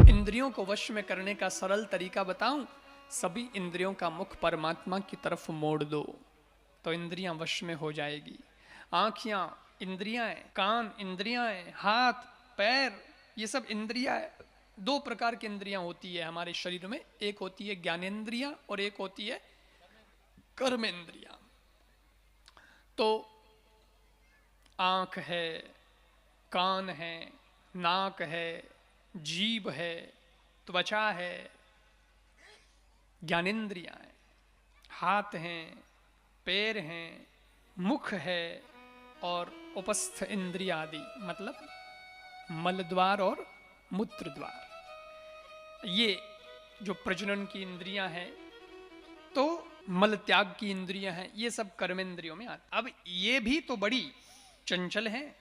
इंद्रियों को वश में करने का सरल तरीका बताऊं? सभी इंद्रियों का मुख परमात्मा की तरफ मोड़ दो तो इंद्रियां वश में हो जाएगी। आंखियां इंद्रियां हैं, कान इंद्रियां हैं, हाथ पैर ये सब इंद्रियां है। दो प्रकार की इंद्रियां होती है हमारे शरीर में, एक होती है ज्ञानेंद्रियां और एक होती है कर्मेंद्रियां। तो आंख है, कान है, नाक है, जीभ है, त्वचा है, ज्ञानेंद्रियां हैं, हाथ हैं, पैर हैं, मुख है और उपस्थ इंद्रिया आदि, मतलब मल द्वार और मूत्र द्वार। ये जो प्रजनन की इंद्रियां हैं, तो मल त्याग की इंद्रियां हैं, ये सब कर्मेंद्रियों में आते। अब ये भी तो बड़ी चंचल हैं,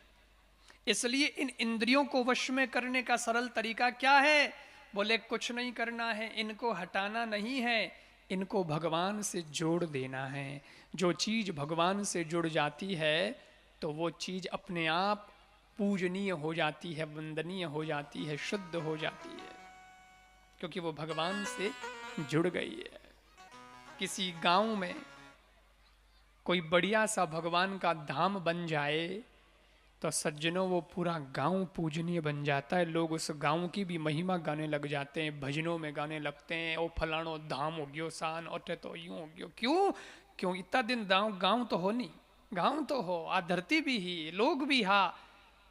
इसलिए इन इंद्रियों को वश में करने का सरल तरीका क्या है? बोले कुछ नहीं करना है, इनको हटाना नहीं है, इनको भगवान से जोड़ देना है। जो चीज भगवान से जुड़ जाती है तो वो चीज अपने आप पूजनीय हो जाती है, वंदनीय हो जाती है, शुद्ध हो जाती है, क्योंकि वो भगवान से जुड़ गई है। किसी गांव में कोई बढ़िया सा भगवान का धाम बन जाए तो सज्जनों वो पूरा गांव पूजनीय बन जाता है। लोग उस गांव की भी महिमा गाने लग जाते हैं, भजनों में गाने लगते हैं, ओ फलानो धाम हो गयो सान ओटे तो यूं हो गयो। क्यों? क्यों इतना दिन गांव तो हो नहीं, गांव तो हो, आ धरती भी ही, लोग भी हा,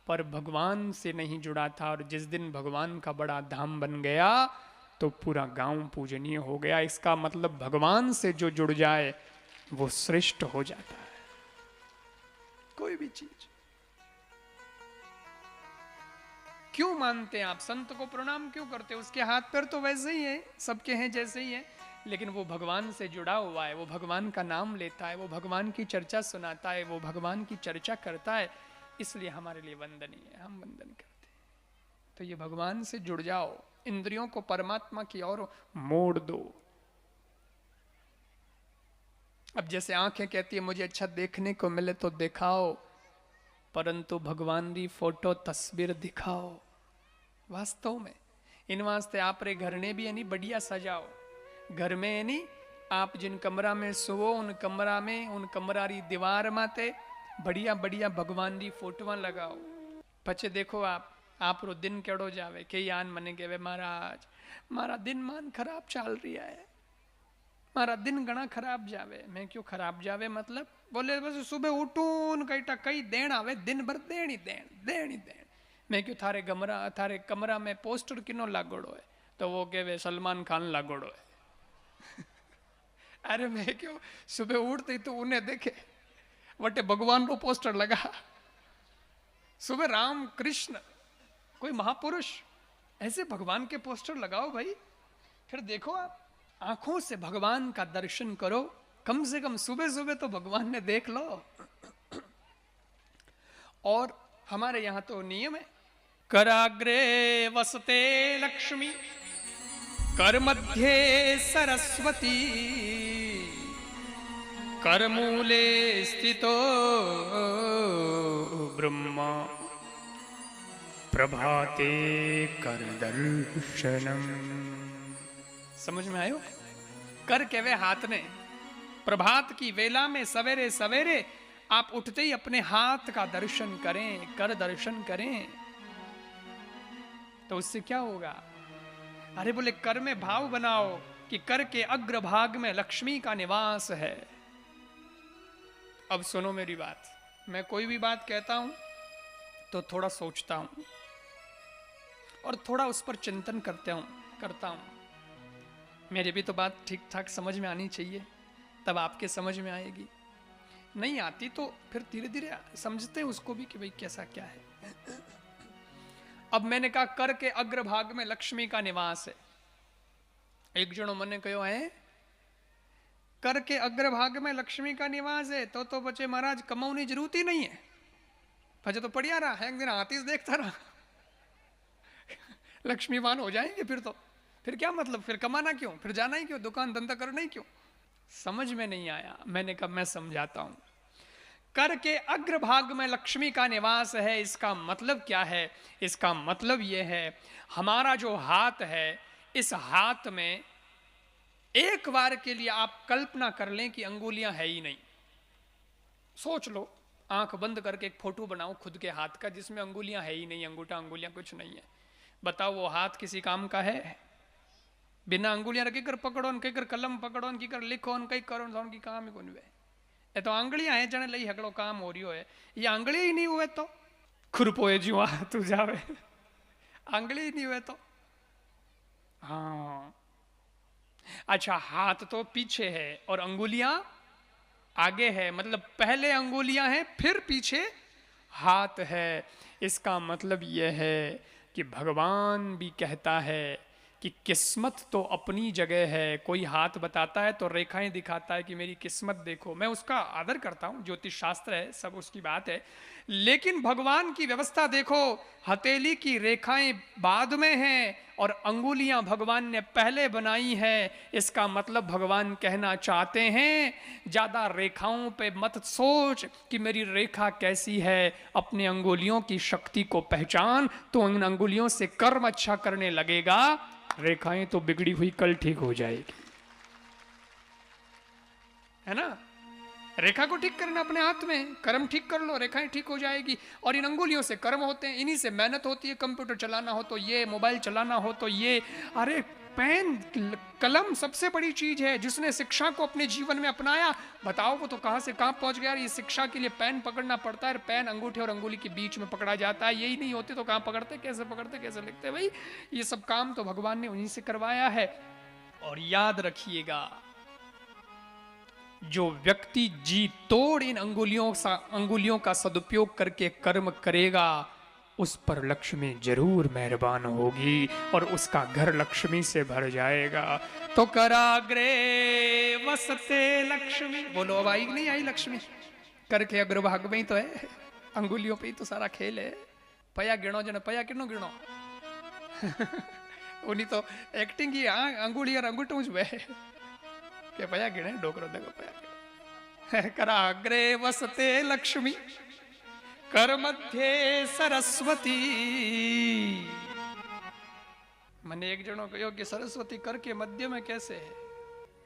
पर भगवान से नहीं जुड़ा था। और जिस दिन भगवान का बड़ा धाम बन गया तो पूरा गांव पूजनीय हो गया। इसका मतलब भगवान से जो जुड़ जाए वो श्रेष्ठ हो जाता है। कोई भी चीज क्यों मानते हैं आप? संत को प्रणाम क्यों करते हैं? उसके हाथ पैर तो वैसे ही है, सबके हैं जैसे ही है, लेकिन वो भगवान से जुड़ा हुआ है, वो भगवान का नाम लेता है, वो भगवान की चर्चा सुनाता है, वो भगवान की चर्चा करता है, इसलिए हमारे लिए वंदनीय है, हम वंदन करते हैं। तो ये भगवान से जुड़ जाओ, इंद्रियों को परमात्मा की ओर मोड़ दो। अब जैसे आंखें कहती है मुझे अच्छा देखने को मिले तो दिखाओ, परंतु भगवान की फोटो तस्वीर दिखाओ। वास्तव में इन वास्ते आप रे घर ने भी यानी बढ़िया सजाओ। घर में यानी आप जिन कमरा में सुवो, उन कमरा में, उन कमरा री दीवार माते बढ़िया बढ़िया भगवान री फोटोआं लगाओ। पछे देखो आप रो दिन केड़ो जावे। कई आन मने कहे महाराज मारा दिन मान खराब चाल रहा है, मारा दिन घना खराब जावे। मैं क्यों खराब जावे? मतलब बोले बस सुबह उठून कई देन आवे, दिन भर देन ही देन। मैं क्यों थारे कमरा में पोस्टर किनो लागोड़ो है? तो वो कहे सलमान खान लागोड़ो है। अरे मैं क्यों सुबह उठते ही तो उन्हें देखे वटे भगवान रो पोस्टर लगा। सुबह राम कृष्ण कोई महापुरुष ऐसे भगवान के पोस्टर लगाओ भाई। फिर देखो आप आंखों से भगवान का दर्शन करो, कम से कम सुबह सुबह तो भगवान ने देख लो। और हमारे यहां तो नियम है, कराग्रे वसते लक्ष्मी कर मध्य सरस्वती कर मूले स्थितो ब्रह्मा प्रभाते कर दर्शनम। समझ में आयो? कर केवे हाथ ने। प्रभात की वेला में सवेरे सवेरे आप उठते ही अपने हाथ का दर्शन करें, कर दर्शन करें, तो उससे क्या होगा? अरे बोले कर में भाव बनाओ कि कर के अग्रभाग में लक्ष्मी का निवास है। अब सुनो मेरी बात, मैं कोई भी बात कहता हूं तो थोड़ा सोचता हूं और थोड़ा उस पर चिंतन करता हूं। मेरी भी तो बात ठीक ठाक समझ में आनी चाहिए, तब आपके समझ में आएगी। नहीं आती तो फिर धीरे धीरे समझते हैं उसको भी कि भाई कैसा क्या है। अब मैंने कहा कर के अग्रभाग में लक्ष्मी का निवास है। एक जनो मने कहो है कर के अग्रभाग में लक्ष्मी का निवास है तो बचे महाराज कमाऊनी जरूरत ही नहीं है, बचे तो पढ़िया रहा है, एक दिन आतिश देखता रहा। लक्ष्मीवान हो जाएंगे फिर क्या मतलब? फिर कमाना क्यों? फिर जाना ही क्यों? दुकान धंधा करना ही क्यों? समझ में नहीं आया। मैंने कहा मैं समझाता हूं। कर के अग्रभाग में लक्ष्मी का निवास है। इसका मतलब क्या है? इसका मतलब यह है, हमारा जो हाथ है, इस हाथ में एक बार के लिए आप कल्पना कर लें कि अंगुलियां है ही नहीं। सोच लो, आंख बंद करके एक फोटो बनाओ खुद के हाथ का जिसमें अंगुलियां है ही नहीं, अंगूठा अंगुलियां कुछ नहीं है। बताओ वो हाथ किसी काम का है? बिना अंगुलियां रखी कर पकड़ो, कई कर कलम पकड़ो, की कर लिखो, कई करो, की काम ही कौन वे। ये तो आंगलियां है जने लई हकड़ो काम हो रही है, ये आंगली ही नहीं हुए तो खुरपोए जुआ तू जावे, आंगली ही नहीं हुए तो। हाँ अच्छा, हाथ तो पीछे है और अंगुलियां आगे है, मतलब पहले अंगुलियां हैं फिर पीछे हाथ है। इसका मतलब यह है कि भगवान भी कहता है कि किस्मत तो अपनी जगह है। कोई हाथ बताता है तो रेखाएं दिखाता है कि मेरी किस्मत देखो, मैं उसका आदर करता हूं, ज्योतिष शास्त्र है, सब उसकी बात है। लेकिन भगवान की व्यवस्था देखो, हथेली की रेखाएं बाद में हैं और अंगुलियां भगवान ने पहले बनाई है। इसका मतलब भगवान कहना चाहते हैं, ज्यादा रेखाओं पे मत सोच कि मेरी रेखा कैसी है, अपने अंगुलियों की शक्ति को पहचान, तो इन अंगुलियों से कर्म अच्छा करने लगेगा, रेखाएं तो बिगड़ी हुई कल ठीक हो जाएगी, है ना। रेखा को ठीक करना अपने हाथ में, कर्म ठीक कर लो, रेखाएं ठीक हो जाएगी। और इन अंगुलियों से कर्म होते हैं, इन्हीं से मेहनत होती है। कंप्यूटर चलाना हो तो ये, मोबाइल चलाना हो तो ये, अरे पेन कलम सबसे बड़ी चीज है। जिसने शिक्षा को अपने जीवन में अपनाया, बताओ वो तो कहां से कहां पहुंच गया। ये शिक्षा के लिए पेन पकड़ना पड़ता है, पेन अंगूठे और अंगुली के बीच में पकड़ा जाता है, यही नहीं होते तो कहां पकड़ते, कैसे पकड़ते, कैसे लिखते। भाई ये सब काम तो भगवान ने उन्हीं से करवाया है। और याद रखिएगा, जो व्यक्ति जी तोड़ इन अंगुलियों का सदुपयोग करके कर्म करेगा, उस पर लक्ष्मी जरूर मेहरबान होगी और उसका घर लक्ष्मी से भर जाएगा। तो कराग्रे वसते लक्ष्मी, बोलो अब आई नहीं आई लक्ष्मी? करके अग्रभाग में ही तो है, अंगुलियों पे ही तो सारा खेल है। पया गिनो जन, पया किनो गिनो उन्हीं तो एक्टिंग की अंगुली और अंगूठों के पया गिने डोकरो देखो पया कराग्रे वसते लक्ष्मी कर मध्य सरस्वती। मैंने एक जनों कहो कि सरस्वती कर के मध्य में कैसे है?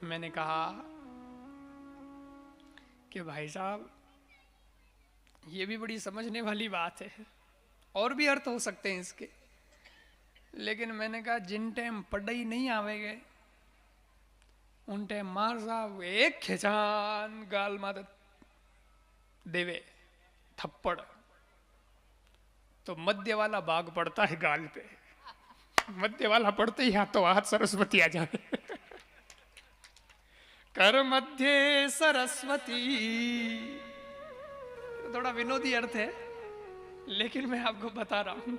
मैंने कहा कि भाई साहब ये भी बड़ी समझने वाली बात है, और भी अर्थ हो सकते हैं इसके, लेकिन मैंने कहा जिन टाइम पढ़ाई नहीं आवेगे उन टाइम मार साहब एक खिंचान गाल मार देवे थप्पड़, तो मध्य वाला भाग पड़ता है गाल पे, मध्य वाला पड़ते ही हाथ तो हाथ सरस्वती आ जाए कर मध्य सरस्वती। थोड़ा विनोदी अर्थ है, लेकिन मैं आपको बता रहा हूं।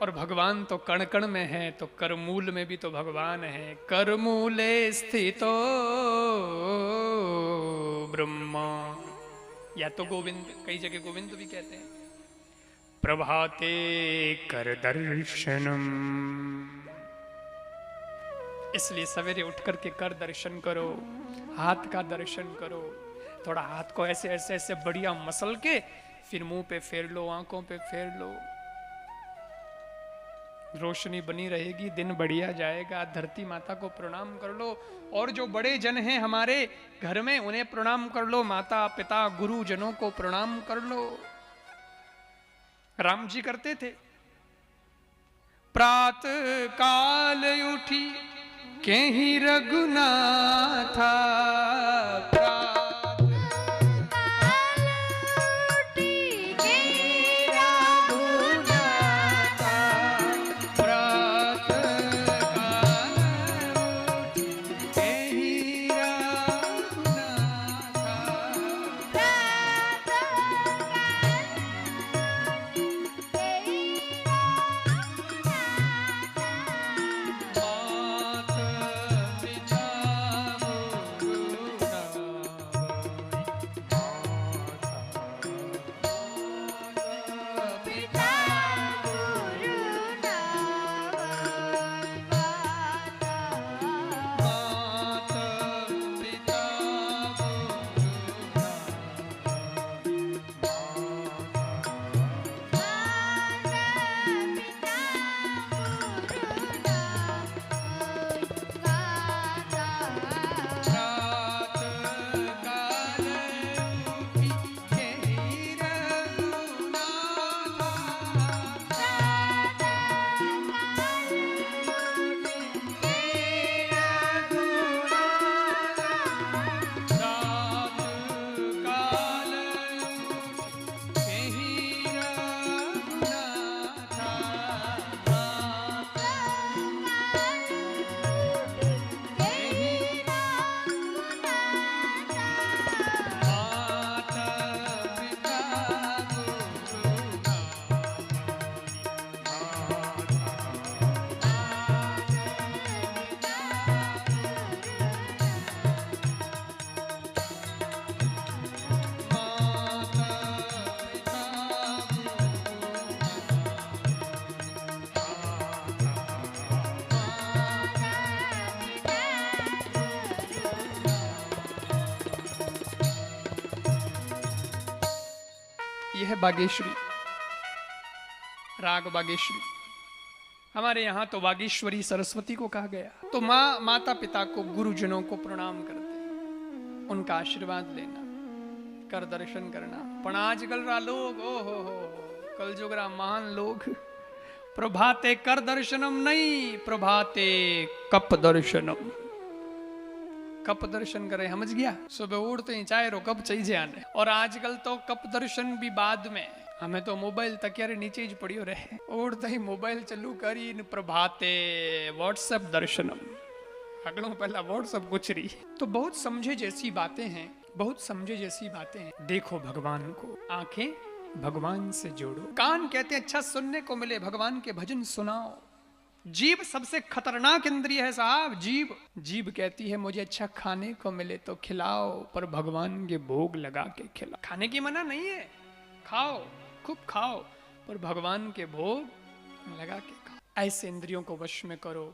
और भगवान तो कण कण में है, तो करमूल में भी तो भगवान है। करमूले स्थितो ब्रह्मा, या तो गोविंद, कई जगह गोविंद भी कहते हैं। प्रभाते कर दर्शनम, इसलिए सवेरे उठ करके कर दर्शन करो, हाथ का दर्शन करो। थोड़ा हाथ को ऐसे ऐसे ऐसे बढ़िया मसल के फिर मुंह पे फेर लो, आंखों पे फेर लो, रोशनी बनी रहेगी, दिन बढ़िया जाएगा। धरती माता को प्रणाम कर लो, और जो बड़े जन हैं हमारे घर में उन्हें प्रणाम कर लो, माता पिता गुरु जनों को प्रणाम कर लो। राम जी करते थे, प्रात काल उठी केहि रघुनाथा, ये है बागेश्वरी, राग बागेश्वरी। हमारे यहाँ तो बागेश्वरी सरस्वती को कहा गया। तो माँ माता पिता को, गुरुजनों को प्रणाम करते, उनका आशीर्वाद लेना, कर दर्शन करना। पण आजकल रा लोग, ओ हो कल जोगरा महान लोग, प्रभाते कर दर्शनम नहीं, प्रभाते कप दर्शनम। कप दर्शन करे, समझ गया? सुबह उठते ही चाहे रो कप चाहिए आने। और आजकल तो कप दर्शन भी बाद में, हमें तो मोबाइल तकियारे नीचे ही पड़ियो रहे, उठते ही मोबाइल चालू करी, प्रभाते व्हाट्सएप दर्शनम, अगलों पहला व्हाट्सएप कुछ रही। तो बहुत समझे जैसी बातें हैं, बहुत समझे जैसी बातें हैं। देखो भगवान को, आंखें भगवान से जोड़ो, कान कहते हैं अच्छा सुनने को मिले, भगवान के भजन सुनाओ। जीभ सबसे खतरनाक इंद्रिय है साहब, जीभ। जीभ कहती है मुझे अच्छा खाने को मिले तो खिलाओ, पर भगवान के भोग लगा के खिलाओ। खाने की मना नहीं है, खाओ, खूब खाओ, पर भगवान के भोग लगा के खाओ। ऐसे इंद्रियों को वश में करो।